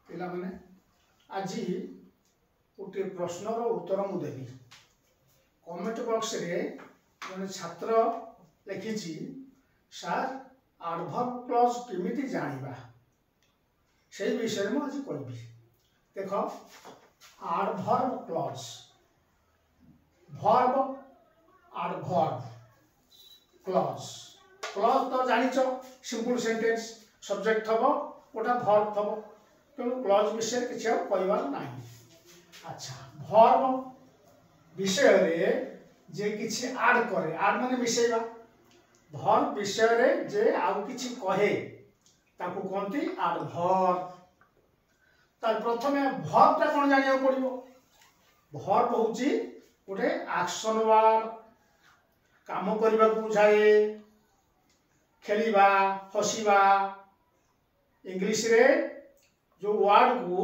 पिला माने आज गोटे प्रश्नर उत्तर मु देवी कमेंट बॉक्स रे जने छात्र लिखिछि सर एडवर्ब क्लॉज केमिति जानिबा से विषय में आज कहबी। देख adverb clause verb adverb clause clause तो जानिछ सिंपल सेंटेंस सब्जेक्ट थबो गोटा वर्ब थबो तेणु क्लॉज विषय किसी कहबार ना। अच्छा वर्ब विषय रे जे किछि ऐड करे ऐड माने मिसेबा वर्ब विषय रे जे आउ किछि कहे ताकू कहंती एडवर्ब। तार प्रथमे वर्ब ता कोन जानिया पड़िबो। वर्ब होउची गोटे एक्शन वर्ड काम करबा को बुझाए खेलिबा हसीबा इंग्लिश रे जो वर्ड को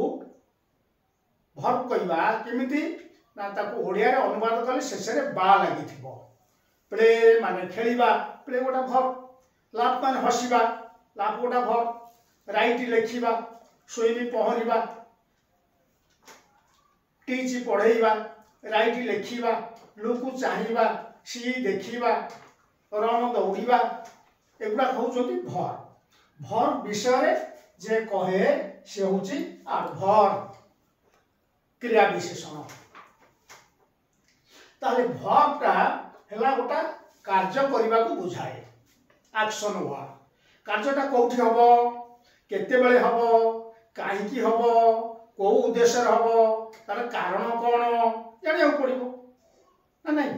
वर्ब कहबा केमिति ना ताको ओडिया रे अनुवाद कले शेष रे बा लागि थिबो। प्ले माने खेलिबा प्ले गोटा वर्ब लाफ माने हसीबा लाफ गोटा वर्ब राइट लेखिबा सोइबी पहरिबा टीच पढ़ेबा राइट लेखिबा लुकु चाहिबा सी देखिबा रन दौड़िबा एगुडा कहउछथि वर्ब। वर्ब विषय रे जे कहे से होची एडवर्ब क्रिया विशेषण। ताले वर्ब टा हेला गोटा कार्य करबा को बुझाए एक्शन वर्ड। कार्यटा कोठी हबो केते बेले हबो काहे की हबो को उद्देश्य रे हबो तार कारण कोन जानिया पड़िबो ना नहीं।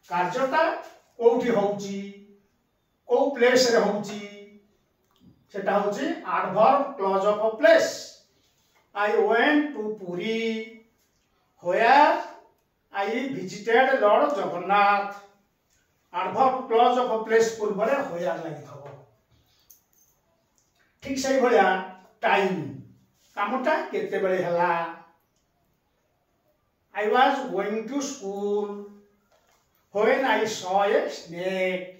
कार्यटा कोठी होउची को प्लेस रे होउची सेटा होची adverb clause of place. I went to Puri where I visited lord Jagannath. Adverb clause of place पूर्व रे व्हेयर लागि थबो। ठीक सही भलिया टाइम कामटा केते बेले हला। I was going to school when I saw a snake.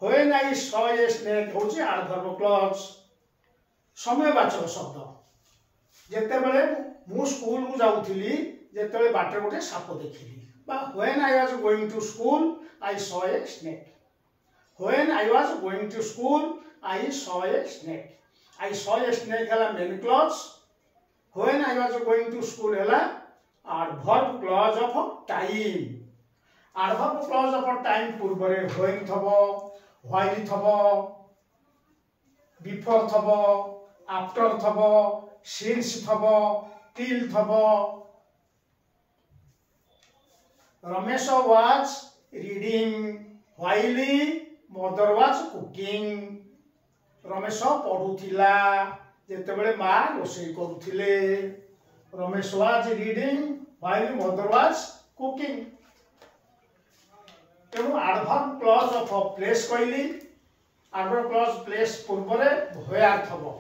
When I saw a snake होची adverb clause समयवाचक शब्द। जेते बेले मु स्कूल को जाउथिली जेते बेले बाटे गोटे साप देखिली बा when I was going to school I saw a snake. When I was going to school I saw a snake. I saw a snake हला main clause. When I was going to school हला adverb clause of time. Adverb clause of time पूर्व रे when थबो while थबो before थबो after थबो since थबो till थबो। Ramesh was reading while mother was cooking. Ramesh पढुथिला जेते बेले मा रोसई करूथिले। Ramesh was reading while mother was cooking. तेणु एडवर्ब क्लॉज ऑफ प्लेस कहली एडवर्ब क्लॉज प्लेस पूर्व रे व्हेयर थबो।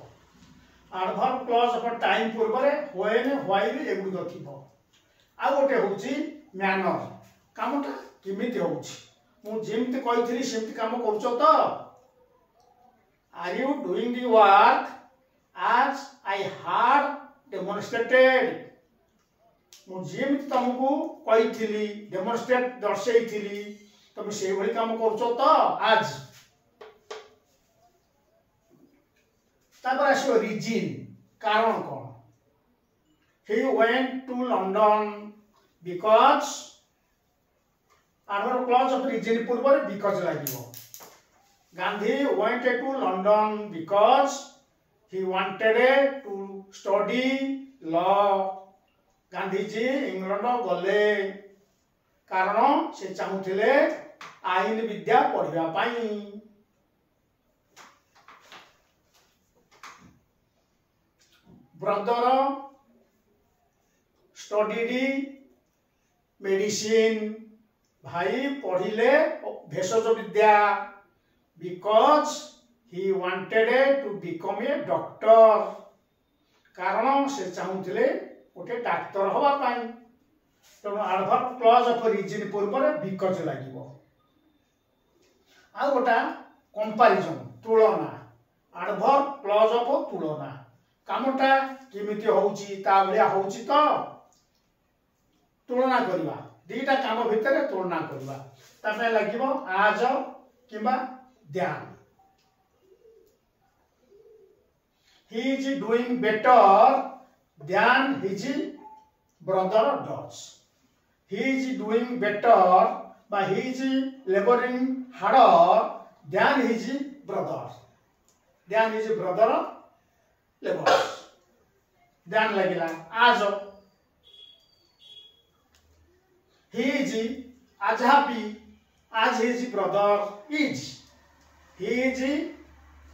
एडवर्ब क्लॉज ऑफ टाइम पूर्व रे व्हेन व्हाइल एगुडो थिबो। आ गोटे होची मैनर कामटा केमिति होची मु जेमिति कहिथिली सेमिति काम करछो तो। Are you doing the work as I had demonstrated। मु जेमिति तुमको कहिथिली डेमोन्स्ट्रेट दर्शैथिली तुम से भली काम करछो तो आज। तापर आसो रीजन कारण कोन। He went to London because adverb clause of reason पूर्व रे बिकॉज लागिवो। Gandhi went to London because he wanted to study law। Gandhi ji England गले कारण से चाहूथिले आईन विद्या पढ़िबा पाई। ब्रदर स्टडीड मेडिसिन भाई पढ़िले भेषज विद्या because he wanted to become a doctor कारण से चाहूथिले गोटे डाक्टर हवा पाई। तेणु एडवर्ब क्लॉज ऑफ रीजन पूर्व रे बिकॉज लागिवो। आ गोटा कंपैरिजन तुलना एडवर्ब क्लॉज ऑफ तुलना कामटा केमिति होउची ता भलिया होउची तो तुलना करिबा दीटा काम भितर तुलना करिबा तापे लागिबो आज किबा ध्यान he is doing better than his brother does. He is doing better but he is laboring harder than his brother. Than his brother labors. Than lagila as he is as happy as his brother is. He is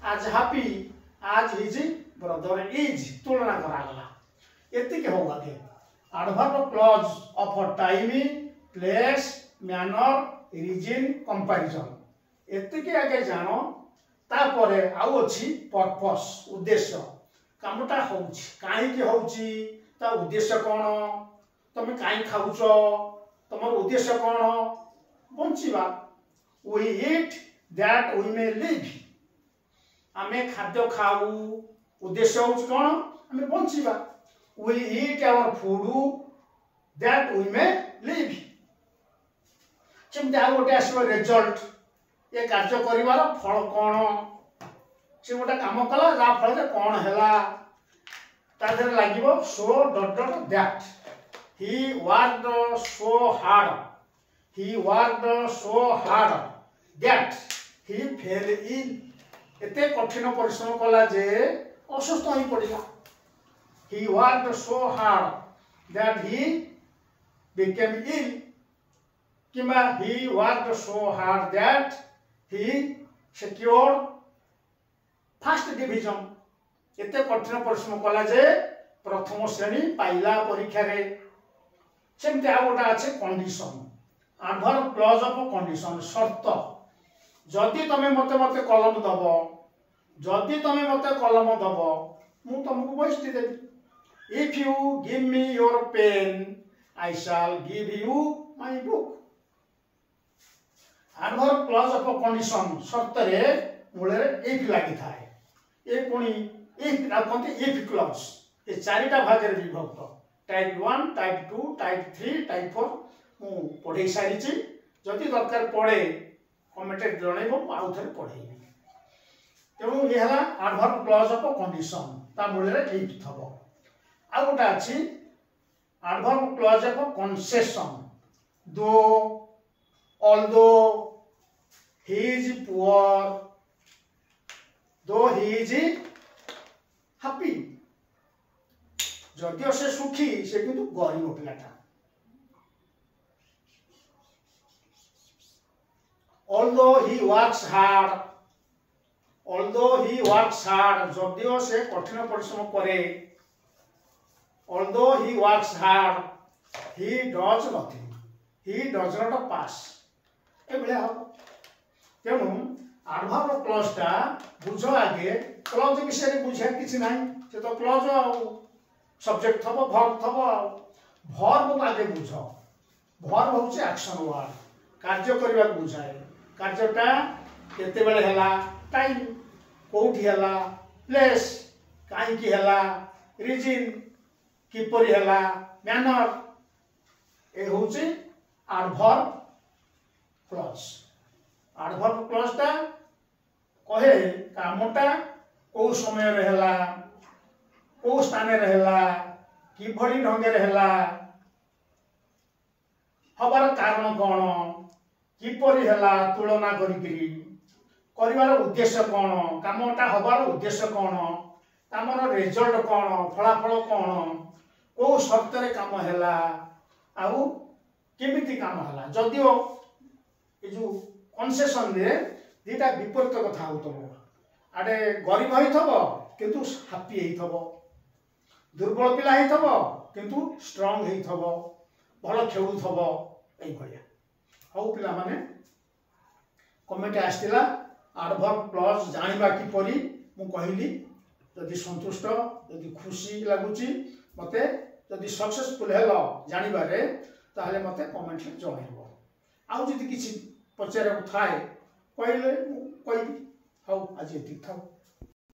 as happy as his brother is. तुलना करा गला एति के होगा के adverb clause of time place manner reason comparison एति के आगे जानो तापरे आउ अछि पर्पस उद्देश्य कामटा होउछि काहे के होउछि ता उद्देश्य कोन तमे काहे खाउछो तमर उद्देश्य कोन बंचिबा we eat that we may live आमे खाद्य खाऊ उद्देश्य होउछि कोन आमे बंचिबा we eat our food that we may live चिंता गोटे आसो रिजल्ट ये कार्य करिवार फल कोन से गोटे काम कला जा फल जे कोन हैला ता देर लागिवो so dot dot that he worked so hard that he fell ill एते कठिन परिश्रम कला जे असुस्थ होई पड़िला he worked so hard that he became ill keema he worked so hard that he secured first division एते कठिन परिश्रम कला जे प्रथम श्रेणी पाइला परीक्षा रे सेमते आ गोटा আছে condition adverb clause of condition शर्त जदि तमे मते कलम दबो जदि तमे मते कलम दबो मु तुमको बहिष्ठी देबी if you give me your pen I shall give you my book adverb clause of condition शर्त रे मूले if लागि थाए ए कोनी if ना कोनते if clause ए चारिटा भाग रे विभक्त टाइप 1 टाइप 2 टाइप 3 टाइप 4 मु पढै सारिछि जदि दरकार पड़े कमेंट जणैबो आउ थरे पढैबी तेणु ये हला adverb clause of condition ता मूले रे if थबो आ गोटा अछि adverb clause of concession though although he is poor though he is happy जदियो से सुखी से किंतु गरीब पिलाटा although he works hard जदियो से कठिन परिश्रम करे although he works hard he does nothing he does not pass ए बेले हो तेनु adverb clause टा बुझो आगे clause विषय रे बुझा किछि नाही से तो clause सब्जेक्ट थबो वर्ब थबो वर्ब आगे बुझो वर्ब होचे एक्शन वर्ड कार्य करबा बुझाए कार्यटा केते बेले हला टाइम कोठी हला प्लेस काई की हला रीजन किपरि हला मैनर ए होचे adverb clause टा कहे कामटा को समय रे हला को स्थान रहला कि भली ढंगे रहला हबार कारण कोन किपरि हला तुलना करिकरी करिवार उद्देश्य कोन कामटा हबार उद्देश्य कोन कामर रिजल्ट कोन फलाफल कोन को शर्त रे काम हला आउ केमिति काम हला जदियो ए जो कन्सेशन रे दीटा विपरीत कथा होतबो आडे गरीब होइथबो किंतु हैप्पी हेइथबो दुर्बल पिला हेइथबो किंतु स्ट्रांग हेइथबो भलो खेलुथबो एई भलिया हौ पिला माने कमेंट आस्तिला adverb clause जानिबा कि परी मु कहिली यदि संतुष्ट यदि खुशी लागुची मते यदि सक्सेसफुल हेलो जानिबा रे ताले मते कमेंट रे जणाइबो आउ जदि किछि पचारे थाए कहले कहबी हौ आज एति थाउ।